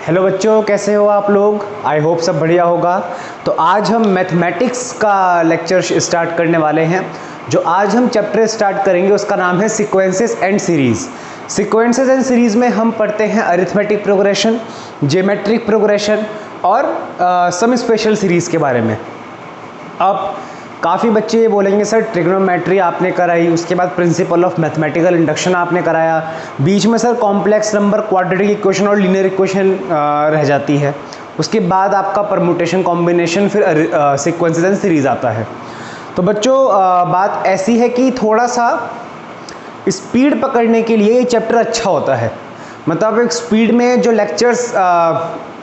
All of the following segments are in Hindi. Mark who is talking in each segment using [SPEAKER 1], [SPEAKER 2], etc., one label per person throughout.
[SPEAKER 1] हेलो बच्चों, कैसे हो आप लोग। आई होप सब बढ़िया होगा। तो आज हम मैथमेटिक्स का लेक्चर स्टार्ट करने वाले हैं। जो आज हम चैप्टर स्टार्ट करेंगे उसका नाम है sequences and series. Sequences and series में हम पढ़ते हैं अरिथमेटिक प्रोग्रेशन, ज्योमेट्रिक प्रोग्रेशन और सम स्पेशल सीरीज़ के बारे में। अब काफ़ी बच्चे ये बोलेंगे सर ट्रिग्नोमेट्री आपने कराई, उसके बाद प्रिंसिपल ऑफ मैथमेटिकल इंडक्शन आपने कराया, बीच में sir complex number, quadratic equation और लीनियर इक्वेशन रह जाती है, उसके बाद आपका परमुटेशन कॉम्बिनेशन, फिर सीक्वेंसेस एंड सीरीज़ आता है। तो बच्चों बात ऐसी है कि थोड़ा सा स्पीड पकड़ने के लिए ये चैप्टर अच्छा होता है। मतलब एक स्पीड में जो लेक्चर्स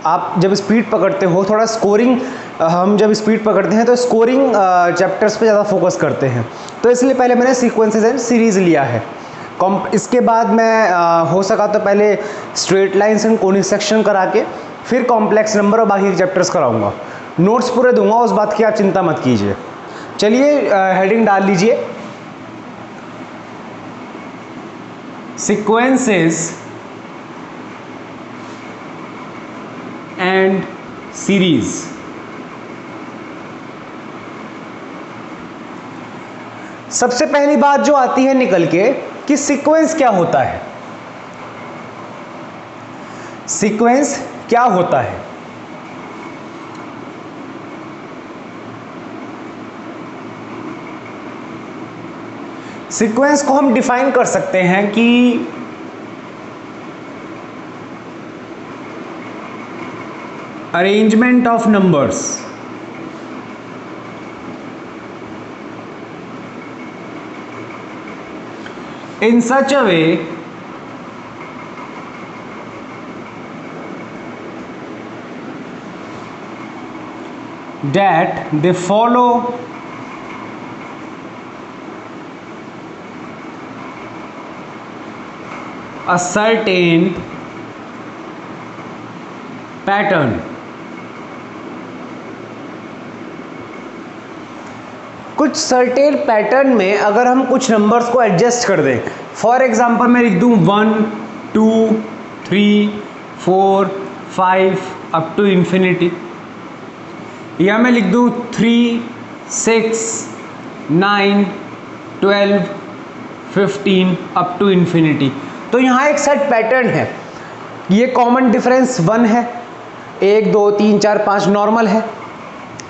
[SPEAKER 1] आप जब स्पीड पकड़ते हो, थोड़ा स्कोरिंग हम जब स्पीड पकड़ते हैं तो स्कोरिंग चैप्टर्स पे ज़्यादा फोकस करते हैं। तो इसलिए पहले मैंने सीक्वेंसेस एंड सीरीज़ लिया है। इसके बाद मैं हो सका तो पहले straight lines and conic section करा के फिर कॉम्प्लेक्स नंबर और बाकी चैप्टर्स कराऊंगा। नोट्स पूरे दूंगा, उस बात की आप चिंता मत कीजिए। चलिए हेडिंग डाल लीजिए, सीक्वेंसेस एंड सीरीज। सबसे पहली बात जो आती है निकल के कि सीक्वेंस क्या होता है। सीक्वेंस क्या होता है? सीक्वेंस को हम डिफाइन कर सकते हैं कि arrangement of numbers in such a way that they follow a certain pattern। कुछ सर्टेन पैटर्न में अगर हम कुछ नंबर्स को एडजस्ट कर दें, फॉर एग्जांपल मैं लिख दूं 1 2 3 4 5 अप टू इन्फिनिटी, या मैं लिख दूं 3 6 9 12 15 अप टू इन्फिनिटी। तो यहाँ एक सेट पैटर्न है। ये कॉमन डिफरेंस 1 है, 1 2 3 4 5 नॉर्मल है।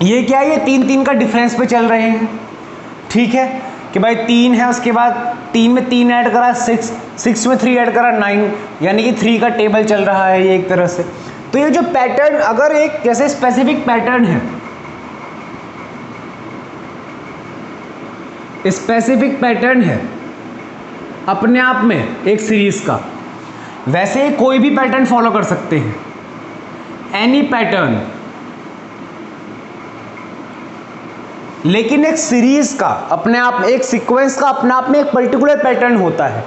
[SPEAKER 1] ये क्या है? ये 3 3 का डिफरेंस पे चल रहे हैं। ठीक है कि भाई 3 है, उसके बाद 3 में 3 ऐड करा 6, 6 में 3 ऐड करा 9, यानी कि 3 का टेबल चल रहा है ये एक तरह से। तो ये जो पैटर्न अगर एक जैसे स्पेसिफिक पैटर्न है, स्पेसिफिक पैटर्न है अपने आप में एक सीरीज का, वैसे कोई भी पैटर्न फॉलो कर सकते हैं, एनी पैटर्न। लेकिन एक सीरीज का अपने आप, एक सीक्वेंस का अपने आप में एक पर्टिकुलर पैटर्न होता है।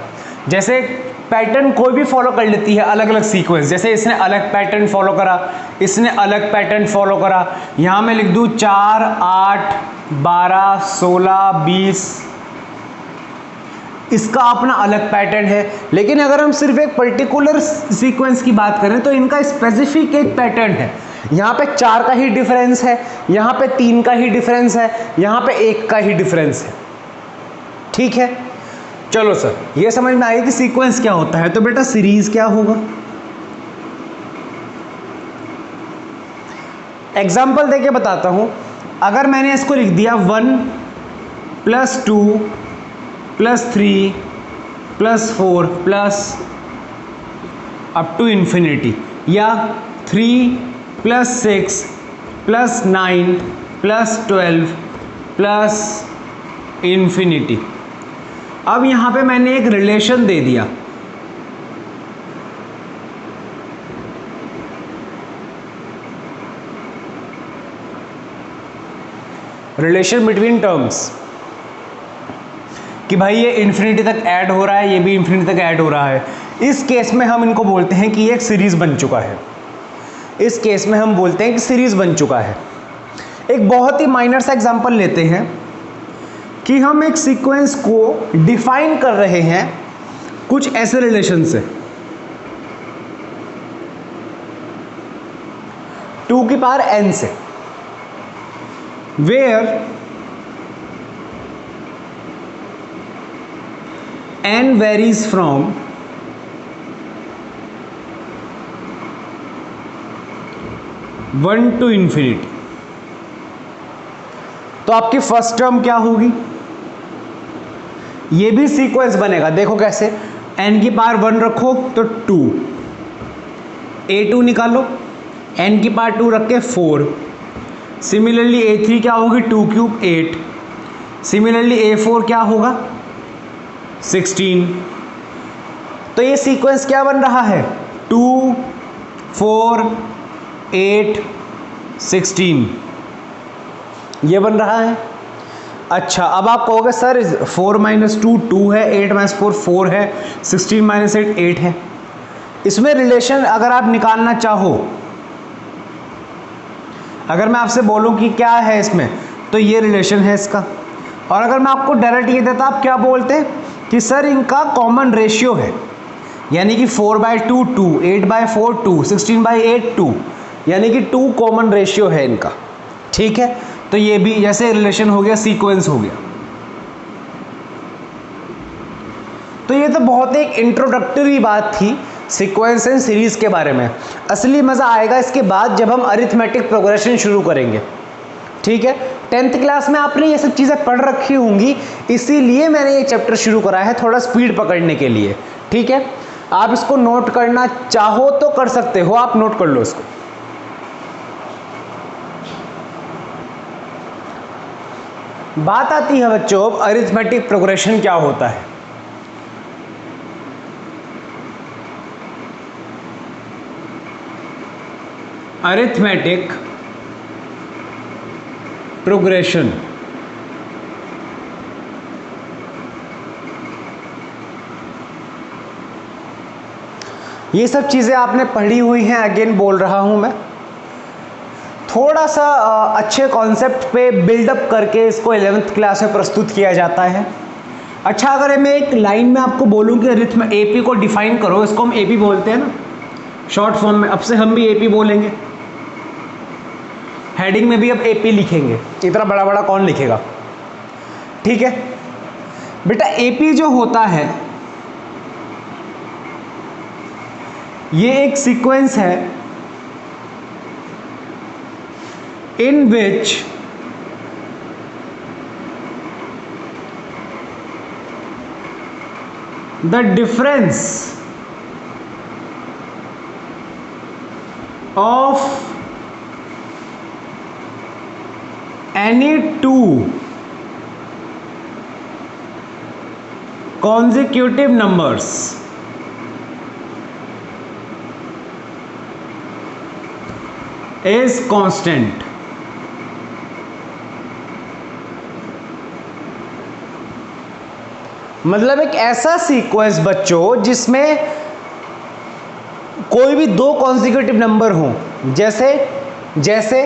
[SPEAKER 1] जैसे पैटर्न कोई भी फॉलो कर लेती है अलग अलग सीक्वेंस, जैसे इसने अलग पैटर्न फॉलो करा, इसने अलग पैटर्न फॉलो करा। यहां मैं लिख दूं 4 8 12 16 20, इसका अपना अलग पैटर्न है। लेकिन अगर हम सिर्फ एक पर्टिकुलर सीक्वेंस की बात करें तो इनका स्पेसिफिक एक पैटर्न है। यहाँ पे 4 का ही डिफरेंस है, यहाँ पे 3 का ही डिफरेंस है, यहाँ पे 1 का ही डिफरेंस है। ठीक है, चलो सर ये समझ में आई कि सीक्वेंस क्या होता है। तो बेटा सीरीज क्या होगा? एग्जाम्पल देके बताता हूं। अगर मैंने इसको लिख दिया 1 + 2 + 3 + 4 प्लस अप टू इन्फिनिटी, या 3 + 6 + 9 + 12 प्लस इन्फिनिटी। अब यहां पे मैंने एक रिलेशन दे दिया, रिलेशन बिटवीन टर्म्स, कि भाई ये इन्फिनिटी तक ऐड हो रहा है, ये भी इन्फिनिटी तक ऐड हो रहा है। इस केस में हम इनको बोलते हैं कि ये एक सीरीज बन चुका है। इस केस में हम बोलते हैं कि सीरीज बन चुका है। एक बहुत ही माइनर सा एग्जांपल लेते हैं कि हम एक सीक्वेंस को डिफाइन कर रहे हैं कुछ ऐसे रिलेशन से। 2 की पावर n से, where n varies from 1 to infinity। तो आपकी फर्स्ट टर्म क्या होगी, ये भी सीक्वेंस बनेगा, देखो कैसे, n की पावर 1 रखो तो 2, a2 निकालो, n की पावर 2 रख के 4, सिमिलरली a3 क्या होगी, 2 क्यूब 8, सिमिलरली a4 क्या होगा 16। तो ये सीक्वेंस क्या बन रहा है, 2 4 8 16, ये बन रहा है। अच्छा, अब आप कहोगे सर 4 - 2 2 है, 8 - 4 4 है, 16 - 8 8 है। इसमें रिलेशन अगर आप निकालना चाहो, अगर मैं आपसे बोलूं कि क्या है इसमें, तो ये रिलेशन है इसका। और अगर मैं आपको डायरेक्ट ये देता, आप क्या बोलते कि सर इनका कॉमन रेशियो है, यानी कि 4/2 2, 8/4 2, 16/8 2, यानी कि 2 कॉमन रेशियो है इनका। ठीक है, तो ये भी जैसे रिलेशन हो गया, सीक्वेंस हो गया। तो ये तो बहुत एक इंट्रोडक्टरी बात थी सीक्वेंस एंड सीरीज के बारे में। असली मज़ा आएगा इसके बाद जब हम अरिथमेटिक प्रोग्रेशन शुरू करेंगे। ठीक है, 10th क्लास में आपने ये सब चीज़ें पढ़ रखी होंगी, इसीलिए मैंने ये चैप्टर शुरू करा है, थोड़ा स्पीड पकड़ने के लिए। ठीक है, आप इसको नोट करना चाहो तो कर सकते हो, आप नोट कर लो इसको। बात आती है बच्चों अरिथमेटिक प्रोग्रेशन क्या होता है। अरिथमेटिक प्रोग्रेशन ये सब चीज़ें आपने पढ़ी हुई हैं, अगेन बोल रहा हूं मैं, थोड़ा सा अच्छे कॉन्सेप्ट पे बिल्डअप करके इसको 11th क्लास में प्रस्तुत किया जाता है। अच्छा, अगर मैं एक लाइन में आपको बोलूं कि एपी को डिफाइन करो, इसको हम एपी बोलते हैं ना शॉर्ट फॉर्म में, अब से हम भी एपी बोलेंगे, हेडिंग में भी अब एपी लिखेंगे, इतना बड़ा बड़ा कौन लिखेगा। ठीक है बेटा, एपी जो होता है ये एक सीक्वेंस है in which the difference of any two consecutive numbers is constant। मतलब एक ऐसा सीक्वेंस बच्चों जिसमें कोई भी 2 कॉन्जिक्यूटिव नंबर हों, जैसे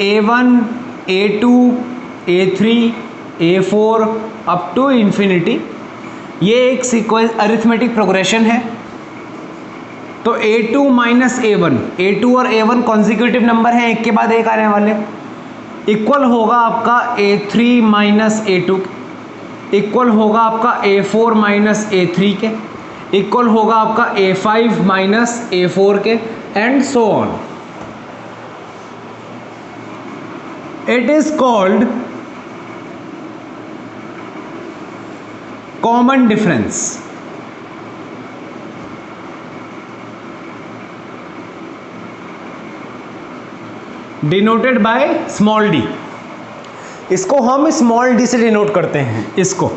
[SPEAKER 1] a1 a2 a3 a4 up to infinity, ये एक सीक्वेंस अरिथमेटिक प्रोग्रेशन है। तो a2 - a1, a2 और a1 कॉन्जिक्यूटिव नंबर हैं, एक के बाद एक आने वाले, इक्वल होगा आपका a3 - a2, इक्वल होगा आपका a4 - a3 के, इक्वल होगा आपका a5 - a4 के, and so on. It is called common difference. Denoted by small D. इसको हम स्मॉल डी से डिनोट करते हैं, इसको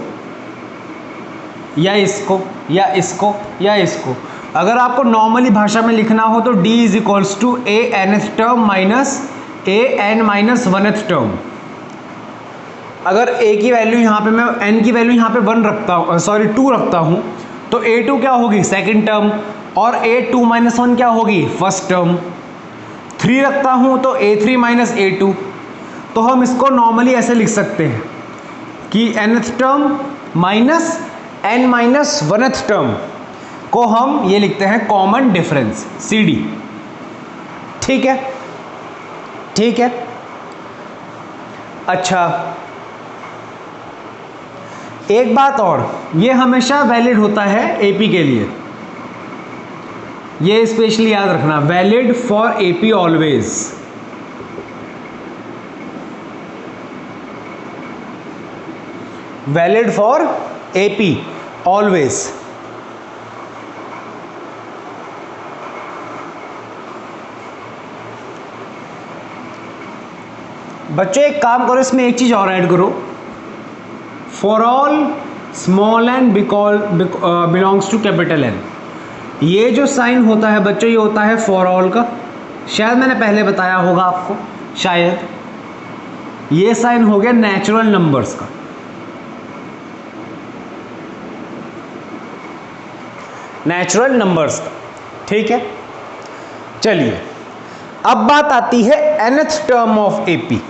[SPEAKER 1] या इसको या इसको या इसको। अगर आपको नॉर्मली भाषा में लिखना हो तो d is equals to a nth term minus a n minus 1th term. अगर a की वैल्यू यहाँ पे मैं n की वैल्यू यहाँ पे 1 रखता हूँ, सॉरी 2 रखता हूँ, तो a2 क्या होगी सेकेंड टर्म, और a2 - 1 क्या होगी फर्स्ट टर्म। 3 रखता हूँ तो a3 - a2। तो हम इसको नॉर्मली ऐसे लिख सकते हैं कि nth term minus n minus 1th term को हम ये लिखते हैं कॉमन डिफरेंस CD। ठीक है, ठीक है। अच्छा, एक बात और, ये हमेशा वैलिड होता है एपी के लिए, ये स्पेशली याद रखना, valid for AP always. Valid for AP always. बच्चों एक काम करो, इसमें एक चीज और ऐड करो, for all small N belongs to capital N. ये जो साइन होता है बच्चों, ये होता है फॉर ऑल का, शायद मैंने पहले बताया होगा आपको, शायद। ये साइन हो गया नेचुरल नंबर्स का। नेचुरल नंबर्स का, ठीक है। चलिए, अब बात आती है nth term of AP.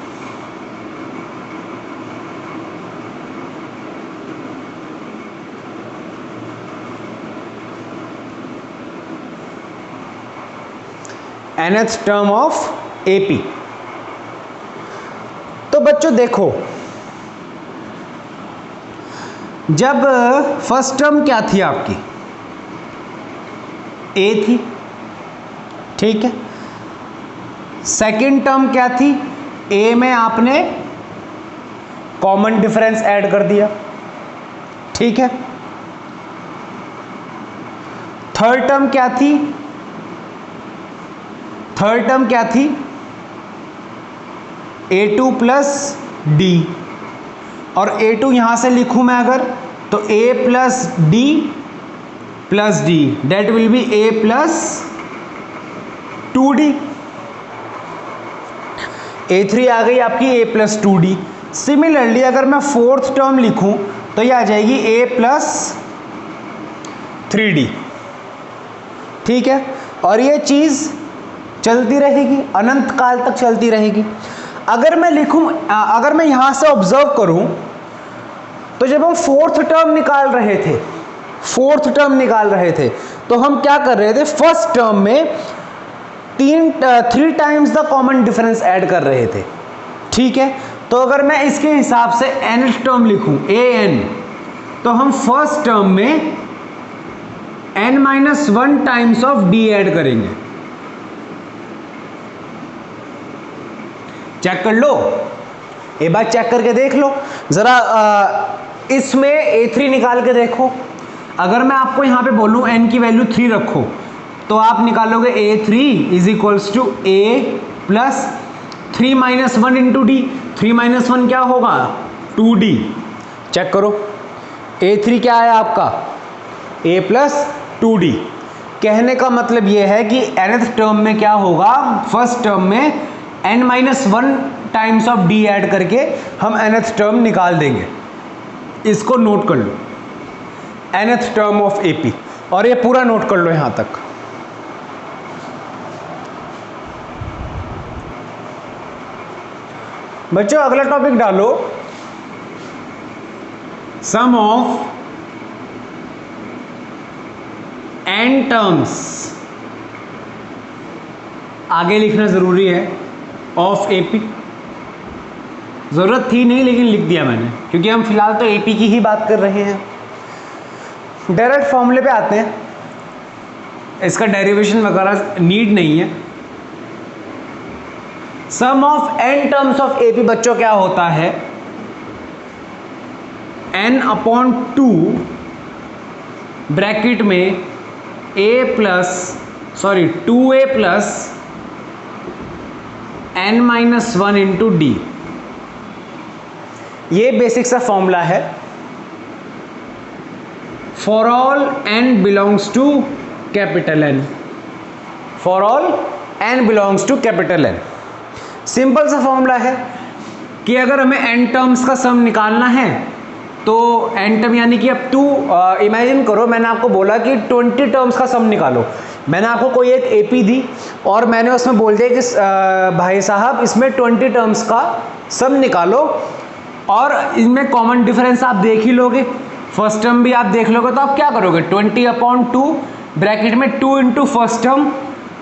[SPEAKER 1] nth term of AP. तो बच्चों देखो, जब फर्स्ट टर्म क्या थी आपकी, ए थी, ठीक है। सेकंड टर्म क्या थी, ए में आपने कॉमन डिफरेंस ऐड कर दिया, ठीक है। थर्ड टर्म क्या थी, थर्ड टर्म क्या थी, a2 प्लस डी, और a2 यहां से लिखूं मैं अगर, तो a plus D plus D, that will be a plus 2d। a3 आ गई आपकी a प्लस 2d। सिमिलरली अगर मैं फोर्थ टर्म लिखूं तो ये आ जाएगी a प्लस 3d, ठीक है। और ये चीज चलती रहेगी, अनंत काल तक चलती रहेगी। अगर मैं लिखूं, अगर मैं यहां से ऑब्जर्व करूं, तो जब हम फोर्थ टर्म निकाल रहे थे, फोर्थ टर्म निकाल रहे थे, तो हम क्या कर रहे थे, फर्स्ट टर्म में 3 times the common difference add कर रहे थे, ठीक है। तो अगर मैं इसके हिसाब से nth टर्म लिखूं an, तो हम फर्स्ट टर्म में n-1 times of d add करेंगे। चेक कर लो, एक बार चेक करके देख लो जरा, इसमें a3 निकाल के देखो। अगर मैं आपको यहां पे बोलूं n की वैल्यू 3 रखो, तो आप निकालोगे a3 is equals to a plus 3 minus 1 into D. 3 minus 1 क्या होगा, 2d। चेक करो, a3 क्या है आपका, a प्लस 2d। कहने का मतलब यह है कि nth टर्म में क्या होगा, फर्स्ट टर्म में n-1 times of d add करके हम nth टर्म निकाल देंगे। इसको नोट कर लो, nth टर्म ऑफ एपी, और ये पूरा नोट कर लो यहां तक। बच्चों अगला टॉपिक डालो, सम ऑफ n टर्म्स। आगे लिखना जरूरी है, ऑफ एपी। जरूरत थी नहीं लेकिन लिख दिया मैंने, क्योंकि हम फिलहाल तो एपी की ही बात कर रहे हैं। डायरेक्ट फॉर्मूले पे आते हैं, इसका डेरिवेशन वगैरह नीड नहीं है। Sum of n terms of AP बच्चों क्या होता है, n/2 ब्रैकेट में 2a plus n-1 into d. ये बेसिक सा फॉर्मूला है for all n belongs to capital N। For all n belongs to capital N। Simple सा फॉर्मूला है कि अगर हमें n टर्म्स का सम निकालना है, तो n टर्म यानी कि अब इमेजिन करो, मैंने आपको बोला कि 20 टर्म्स का सम निकालो। मैंने आपको कोई एक एपी दी और मैंने उसमें बोल दिया कि भाई साहब इसमें 20 टर्म्स का सम निकालो, और इनमें कॉमन डिफरेंस आप देख ही लोगे, फर्स्ट टर्म भी आप देख लोगे। तो आप क्या करोगे, 20/2 ब्रैकेट में 2 into first term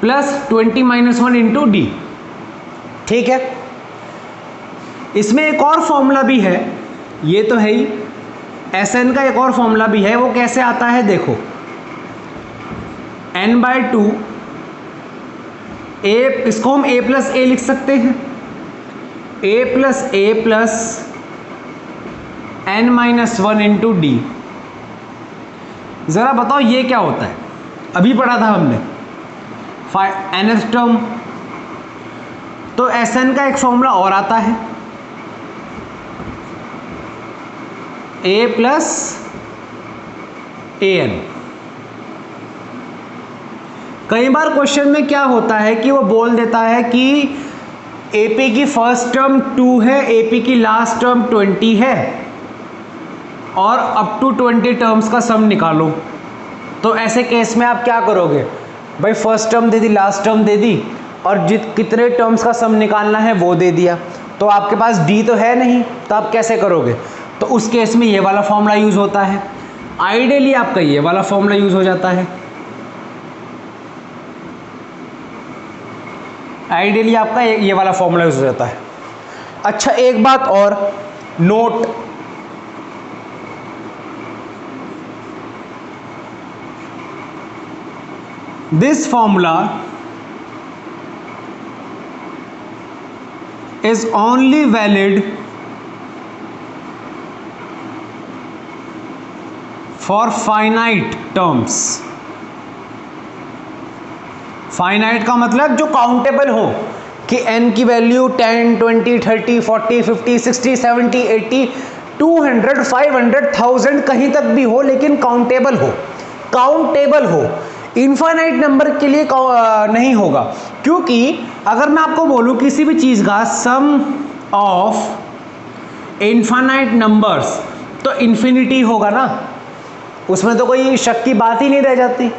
[SPEAKER 1] plus 20 minus 1 into D. ठीक है, इसमें एक और फॉर्मूला भी है, ये तो है ही, Sn का एक और फॉर्मूला भी है। वो कैसे आता है देखो, n/2 a, इसको हम a प्लस ए लिख सकते हैं, a plus A plus n minus 1 into D. ज़रा बताओ ये क्या होता है, अभी पढ़ा था हमने nth टर्म। तो Sn का एक फॉर्मूला और आता है, a प्लस an। कई बार क्वेश्चन में क्या होता है कि वो बोल देता है कि AP की फर्स्ट टर्म 2 है, AP की लास्ट टर्म 20 है और अप टू 20 टर्म्स का सम निकालो। तो ऐसे केस में आप क्या करोगे भाई, फर्स्ट टर्म दे दी, लास्ट टर्म दे दी और कितने टर्म्स का सम निकालना है वो दे दिया, तो आपके पास D तो है नहीं, तो आप कैसे करोगे? तो उस केस में ये वाला फॉर्मूला यूज़ होता है। आइडियली आपका ये वाला फॉर्मूला यूज़ हो जाता है, आइडियली आपका ये वाला फॉर्मूला यूज़ हो जाता है। अच्छा एक बात और note, this formula is only valid for finite terms। Finite का मतलब जो काउंटेबल हो, कि n की वैल्यू 10, 20, 30, 40, 50, 60, 70, 80, 200, 500, 1000 कहीं तक भी हो, लेकिन काउंटेबल हो, काउंटेबल हो। इनफाइनाइट नंबर के लिए नहीं होगा, क्योंकि अगर मैं आपको बोलूं किसी भी चीज़ का सम ऑफ इनफाइनाइट नंबर्स, तो इन्फिनिटी होगा ना, उसमें तो कोई शक की बात ही नहीं रह जाती।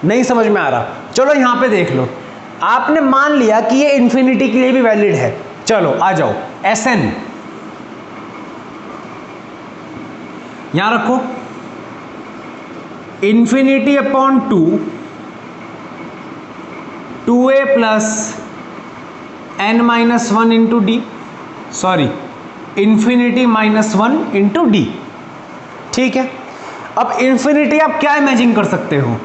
[SPEAKER 1] नहीं समझ में आ रहा? चलो यहाँ पे देख लो, आपने मान लिया कि ये इन्फिनिटी के लिए भी वैलिड है। चलो आ जाओ, Sn यहाँ रखो, infinity upon 2a plus n minus 1 into D, sorry infinity minus 1 into D. ठीक है, अब इन्फिनिटी आप क्या इमेजिन कर सकते हो?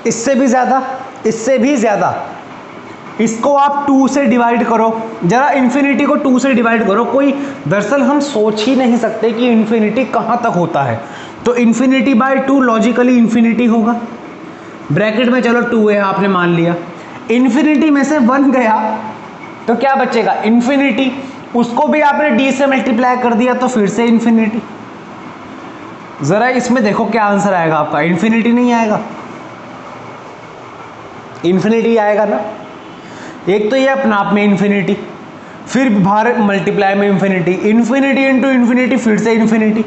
[SPEAKER 1] इससे भी ज़्यादा, इससे भी ज़्यादा। इसको आप 2 से डिवाइड करो, जरा इन्फिनिटी को 2 से डिवाइड करो। कोई दरअसल हम सोच ही नहीं सकते कि इन्फिनिटी कहाँ तक होता है, तो इन्फिनिटी बाय 2 लॉजिकली इन्फिनिटी होगा। ब्रैकेट में चलो 2 है आपने मान लिया, इन्फिनिटी में से 1 गया तो क्या बचेगा? इन्फिनिटी। उसको भी आपने d से मल्टीप्लाई कर दिया तो फिर से इन्फिनिटी। ज़रा इसमें देखो क्या आंसर आएगा आपका, इन्फिनिटी नहीं आएगा, इन्फिनिटी आएगा ना। एक तो ये अपना आप में इन्फिनिटी, फिर बाहर मल्टीप्लाई में इन्फिनिटी, इन्फिनिटी इंटू इन्फिनिटी, फिर से इन्फिनिटी।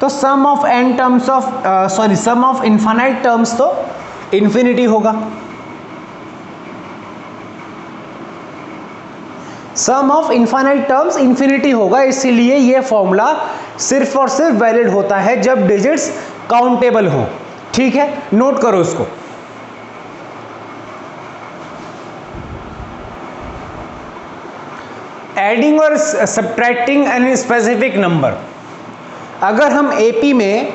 [SPEAKER 1] तो sum of n terms of sum of infinite terms तो इन्फिनिटी होगा। Sum of infinite terms infinity होगा, इसीलिए ये फॉर्मूला सिर्फ और सिर्फ वैलिड होता है जब डिजिट्स काउंटेबल हो। ठीक है, नोट करो इसको। एडिंग और सब्ट्रैक्टिंग एनी स्पेसिफिक नंबर, अगर हम एपी में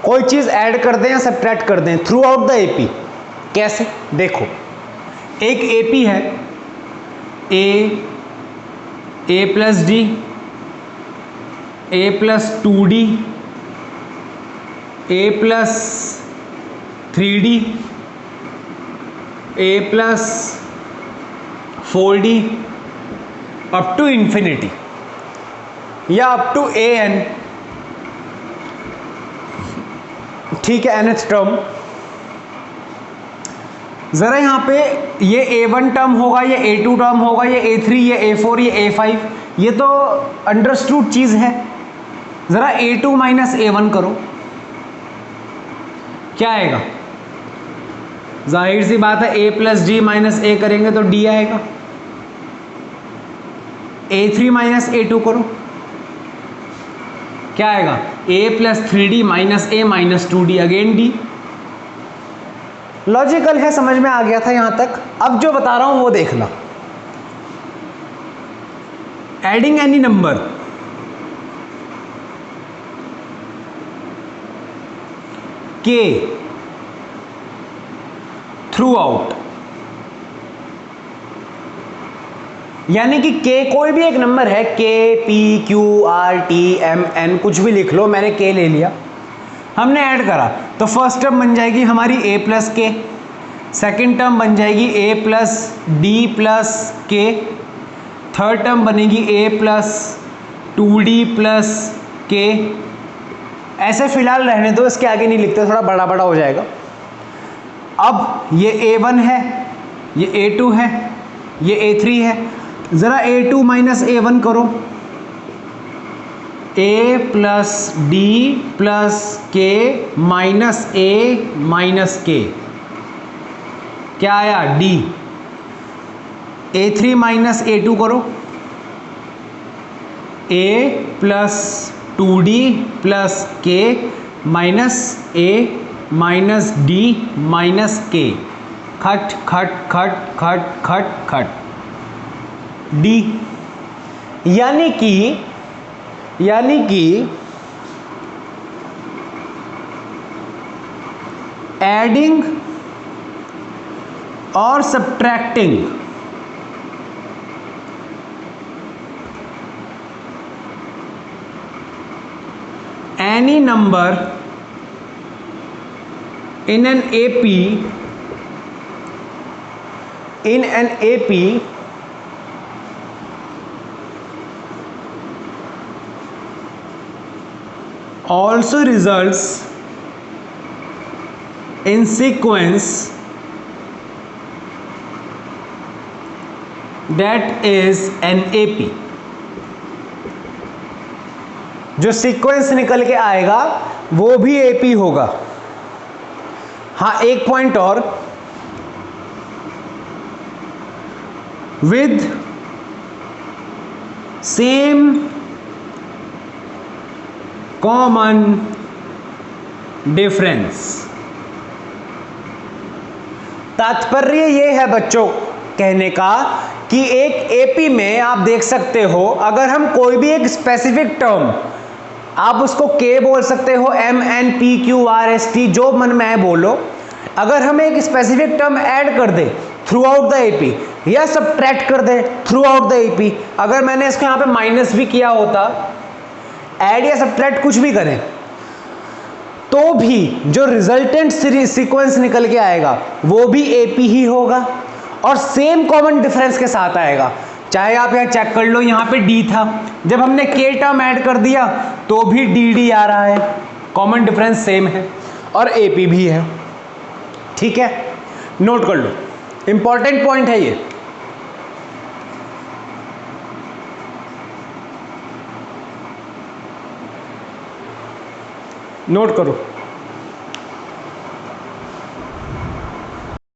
[SPEAKER 1] कोई चीज़ ऐड कर दें या सब्ट्रैक्ट कर दें थ्रू आउट द एपी, कैसे? देखो, एक एपी है a plus d, a plus 2d, a plus 3d, a plus 4d up to infinity, या अप टू an। ठीक है, nth टर्म। ज़रा यहाँ पे ये a1 टर्म होगा, ये a2 टर्म होगा, ये a3, ये a4, ये a5, ये तो अंडरस्टूड चीज़ है। ज़रा a2 माइनस a1 करो, क्या आएगा? जाहिर सी बात है a प्लस डी माइनस ए करेंगे तो d आएगा। A3 माइनस A2 करो, क्या आएगा? A plus 3D minus A minus 2D, again D। Logical है, समझ में आ गया था यहां तक। अब जो बता रहा हूं वो देखना। Adding any number, K through out, यानी कि K कोई भी एक नंबर है, K P Q R T M N कुछ भी लिख लो, मैंने K ले लिया, हमने ऐड करा तो फर्स्ट टर्म बन जाएगी हमारी A plus K, second term बन जाएगी A plus D plus K, third term बनेगी A plus 2D plus K। ऐसे फिलहाल रहने दो, इसके आगे नहीं लिखते, थोड़ा बड़ा बड़ा हो जाएगा। अब ये A1 है, ये A2 है, ये A3 है, ज़रा A2 माइनस A1 करो, A plus D plus K minus A minus K, क्या आया? D। A3 माइनस A2 करो, A plus 2D plus K minus A minus D minus K, खट खट खट खट खट खट D। यानी कि एडिंग और subtracting any number in an AP also results in sequence that is an AP। जो सीक्वेंस निकल के आएगा वो भी AP होगा। हाँ, एक पॉइंट और, विद सेम कॉमन डिफरेंस। तात्पर्य ये है बच्चों कहने का कि एक एपी में आप देख सकते हो, अगर हम कोई भी एक स्पेसिफिक टर्म, आप उसको के बोल सकते हो, M N P Q R S T, जो मन में आए बोलो, अगर हम एक स्पेसिफिक टर्म ऐड कर दे थ्रू आउट द एपी या सब्ट्रैक्ट कर दे थ्रू आउट द एपी, अगर मैंने इसको यहाँ पे माइनस भी किया होता, ऐड या सब्ट्रैक्ट कुछ भी करें, तो भी जो रिजल्टेंट सीक्वेंस निकल के आएगा वो भी एपी ही होगा और सेम कॉमन डिफरेंस के साथ आएगा। चाहे आप यहाँ चेक कर लो, यहाँ पे डी था, जब हमने के टर्म ऐड कर दिया तो भी डी डी आ रहा है, कॉमन डिफरेंस सेम है और एपी भी है। ठीक है, नोट कर लो, इंपॉर्टेंट पॉइंट है ये। नोट करो।